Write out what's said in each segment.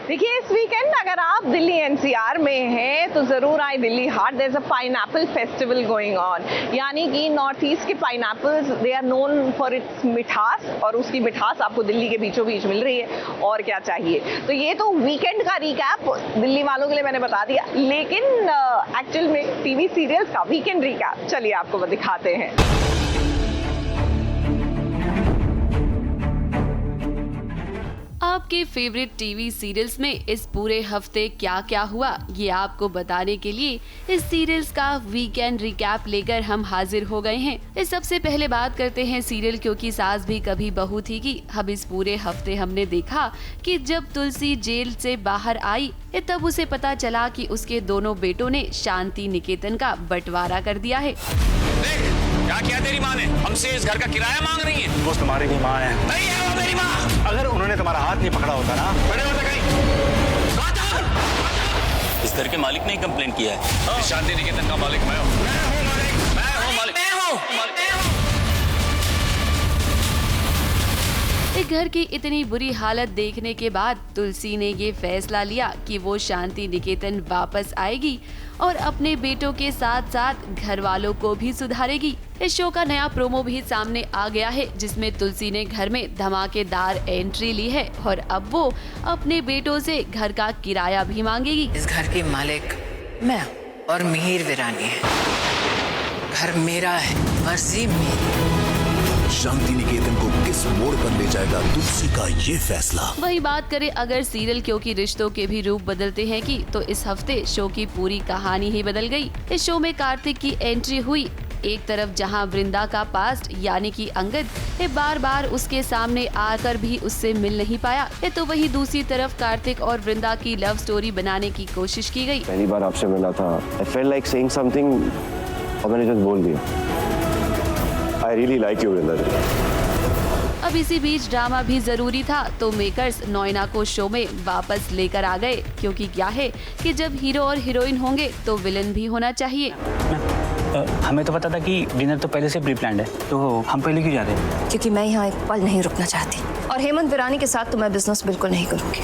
देखिए इस वीकेंड अगर आप दिल्ली एनसीआर में हैं तो ज़रूर आए Delhi Haat. There is a pineapple festival going on, यानी कि नॉर्थ ईस्ट के pineapples they are known for its मिठास, और उसकी मिठास आपको दिल्ली के बीचों बीच मिल रही है, और क्या चाहिए। तो ये तो वीकेंड का रिकैप दिल्ली वालों के लिए मैंने बता दिया, लेकिन एक्चुअल में टीवी सीरियल्स का वीकेंड रिकैप चलिए आपको दिखाते हैं। आपके फेवरेट टीवी सीरियल्स में इस पूरे हफ्ते क्या क्या हुआ, ये आपको बताने के लिए इस सीरियल्स का वीकेंड रिकैप लेकर हम हाजिर हो गए हैं। इस सबसे पहले बात करते हैं सीरियल क्योंकि सास भी कभी बहू थी की। अब इस पूरे हफ्ते हमने देखा कि जब तुलसी जेल से बाहर आई तब उसे पता चला कि उसके दोनों बेटों ने शांति निकेतन का बंटवारा कर दिया है। क्या किया तेरी माँ ने? हमसे इस घर का किराया मांग रही है। वो तुम्हारी भी माँ है। नहीं है वो मेरी माँ। अगर उन्होंने तुम्हारा हाथ नहीं पकड़ा होता ना, बड़े होते कहीं। इस घर के मालिक ने ही कंप्लेंट किया है। शांति निकेतन का मालिक मैं हूँ। एक घर की इतनी बुरी हालत देखने के बाद तुलसी ने ये फैसला लिया कि वो शांति निकेतन वापस आएगी और अपने बेटों के साथ साथ घर वालों को भी सुधारेगी। इस शो का नया प्रोमो भी सामने आ गया है जिसमें तुलसी ने घर में धमाकेदार एंट्री ली है और अब वो अपने बेटों से घर का किराया भी मांगेगी। इस घर की मालिक मैं और मिहिर वीरानी है। घर मेरा है, मर्जी मेरी। शांति निकेतन को किस मोड़ पर ले जाएगा तुलसी का ये फैसला। वही बात करें अगर सीरियल क्योंकि रिश्तों के भी रूप बदलते हैं कि तो इस हफ्ते शो की पूरी कहानी ही बदल गई। इस शो में कार्तिक की एंट्री हुई। एक तरफ जहां वृंदा का पास्ट यानी कि अंगद बार बार उसके सामने आकर भी उससे मिल नहीं पाया, तो वही दूसरी तरफ कार्तिक और वृंदा की लव स्टोरी बनाने की कोशिश की गई। पहली बार आपसे मिला था, I felt like saying something और मैंने जस्ट बोल दिया I really like you वृंदा। अब इसी बीच ड्रामा भी जरूरी था तो मेकर्स नोएना को शो में वापस लेकर आ गए, क्योंकि क्या है कि जब हीरो और हीरोइन होंगे तो विलन भी होना चाहिए। हमें तो पता था कि डिनर तो पहले से प्री प्लान्ड है, तो हम पहले क्यों जा रहे हैं? क्योंकि मैं यहाँ एक पल नहीं रुकना चाहती और हेमंत वीरानी के साथ तो मैं बिजनेस बिल्कुल नहीं करूँगी।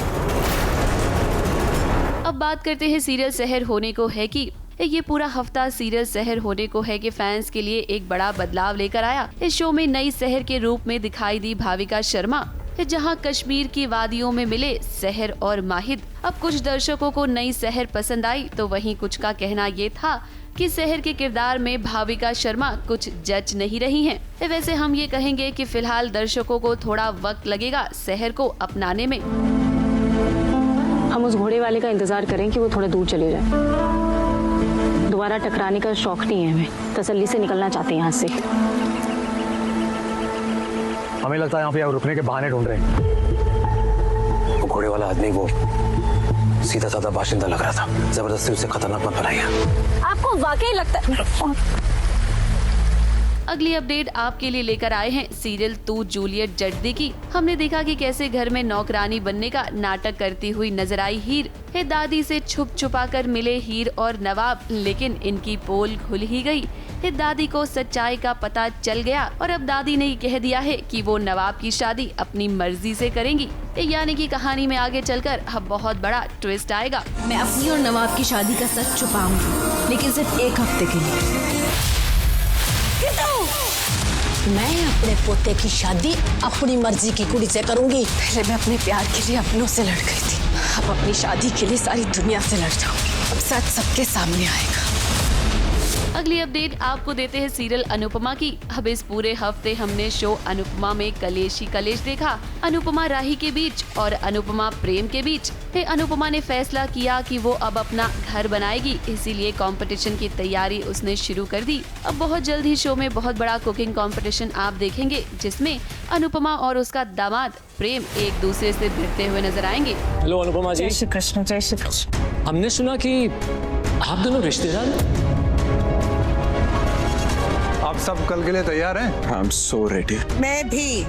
अब बात करते हैं सीरियल शहर होने को है कि ये पूरा हफ्ता सीरियल शहर होने को है कि फैंस के लिए एक बड़ा बदलाव लेकर आया। इस शो में नई शहर के रूप में दिखाई दी भाविका शर्मा, जहां कश्मीर की वादियों में मिले शहर और माहिद। अब कुछ दर्शकों को नई शहर पसंद आई तो वहीं कुछ का कहना ये था कि शहर के किरदार में भाविका शर्मा कुछ जज नहीं रही हैं। वैसे हम ये कहेंगे कि फिलहाल दर्शकों को थोड़ा वक्त लगेगा शहर को अपनाने में। हम उस घोड़े वाले का इंतजार करें कि वो थोड़ा दूर चले जाए। दोबारा टकराने का शौक नहीं है हमें, तसल्ली से निकलना चाहते हैं यहाँ से। हमें लगता है यहाँ पे आप रुकने के बहाने ढूंढ रहे हैं। वो घोड़े वाला आदमी वो सीधा साधा बाशिंदा लग रहा था, जबरदस्ती उसे खतरनाक मत बनाइए। आपको वाकई लगता है? अगली अपडेट आपके लिए लेकर आए हैं सीरियल तू जूलियट जड्डी की। हमने देखा कि कैसे घर में नौकरानी बनने का नाटक करती हुई नजर आई हीर। दादी से छुप छुपा कर मिले हीर और नवाब, लेकिन इनकी पोल खुल ही गई। दादी को सच्चाई का पता चल गया और अब दादी ने कह दिया है कि वो नवाब की शादी अपनी मर्जी से करेंगी, यानी कि कहानी में आगे चलकर अब बहुत बड़ा ट्विस्ट आएगा। मैं अपनी और नवाब की शादी का सच छुपाऊंगी, लेकिन सिर्फ एक हफ्ते के लिए। मैं अपने पोते की शादी अपनी मर्जी की कुड़ी से करूंगी। पहले मैं अपने प्यार के लिए अपनों से लड़ गई थी, अब अपनी शादी के लिए सारी दुनिया से लड़ जाऊंगी। अब सच सबके सामने आएगा। अगली अपडेट आपको देते हैं सीरियल अनुपमा की। अब इस पूरे हफ्ते हमने शो अनुपमा में कलेश ही कलेश देखा। अनुपमा राही के बीच और अनुपमा प्रेम के बीच। अनुपमा ने फैसला किया कि वो अब अपना घर बनाएगी, इसीलिए कंपटीशन की तैयारी उसने शुरू कर दी। अब बहुत जल्द ही शो में बहुत बड़ा कुकिंग कंपटीशन आप देखेंगे, जिसमें अनुपमा और उसका दामाद प्रेम एक दूसरे से भिड़ते हुए नजर आएंगे। हेलो अनुपमा जी। जय श्री कृष्ण। जय श्री कृष्ण। हमने सुना कि आप दोनों रिश्तेदार। आप सब कल के लिए तैयार हैं? I am so ready. मैं भी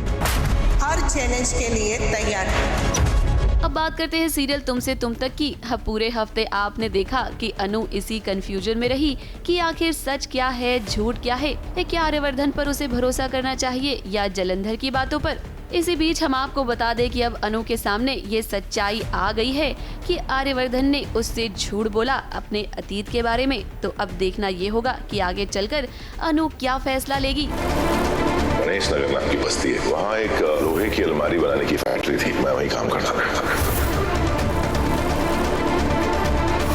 हर चैलेंज के लिए तैयार हूँ। अब बात करते हैं सीरियल तुमसे तुम तक की। अब पूरे हफ्ते आपने देखा कि अनु इसी कंफ्यूजन में रही कि आखिर सच क्या है, झूठ क्या है। क्या आर्यवर्धन पर उसे भरोसा करना चाहिए या जलंधर की बातों पर। इसी बीच हम आपको बता दें कि अब अनु के सामने ये सच्चाई आ गई है कि आर्यवर्धन ने उससे झूठ बोला अपने अतीत के बारे में। तो अब देखना ये होगा कि आगे चलकर अनु क्या फैसला लेगी। गणेश नगर नाम की बस्ती है, वहाँ एक लोहे की अलमारी बनाने की फैक्ट्री थी, मैं वहीं काम करता था।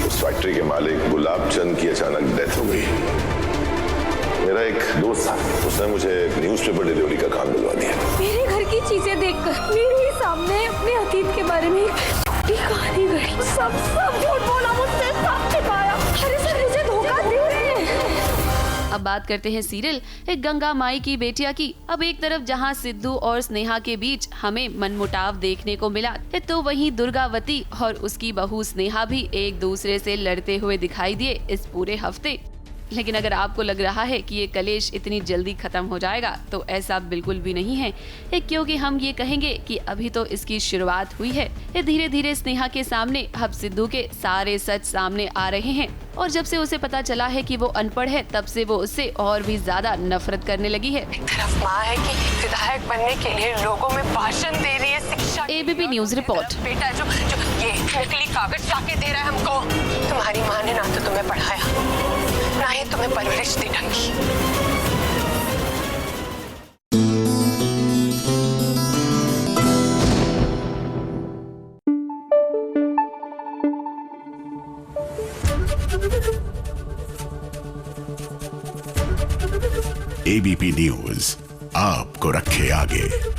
उस फैक्ट्री के मालिक गुलाब चंद की अचानक डेथ हो गई। मेरा एक दोस्त था, उसने मुझे न्यूज़पेपर डिलीवरी का काम दिलवा दिया। मेरे घर की चीजें देखकर मेरे ही सामने अपने अतीत के बारे में झूठी कहानी गढ़ी। सब झूठ बोला मुझसे, सब छिपाया। अरे सर मुझे धोखा दे रहे हैं। अब बात करते हैं सीरियल गंगा माई की बेटिया की। अब एक तरफ जहां सिद्धू और स्नेहा के बीच हमें मनमुटाव देखने को मिला, तो वहीं दुर्गावती और उसकी बहू स्नेहा भी एक दूसरे से लड़ते हुए दिखाई दिए इस पूरे हफ्ते। लेकिन अगर आपको लग रहा है कि ये कलेश इतनी जल्दी खत्म हो जाएगा, तो ऐसा बिल्कुल भी नहीं है, क्योंकि हम ये कहेंगे कि अभी तो इसकी शुरुआत हुई है। धीरे धीरे स्नेहा के सामने अब सिद्धू के सारे सच सामने आ रहे हैं, और जब से उसे पता चला है कि वो अनपढ़ है, तब से वो उससे और भी ज्यादा नफरत करने लगी है। एक तरफ माँ है कि विधायक बनने के लिए लोगों में भाषण दे रही है, शिक्षा। ABP news report. बेटा जो ये नकली कागज लाके दे रहा है हमको। तुम्हारी माँ ने ना तो तुम्हें पढ़ाया, ना ही तुम्हें परवरिश दी ढंगी। एबीपी न्यूज आपको रखे आगे।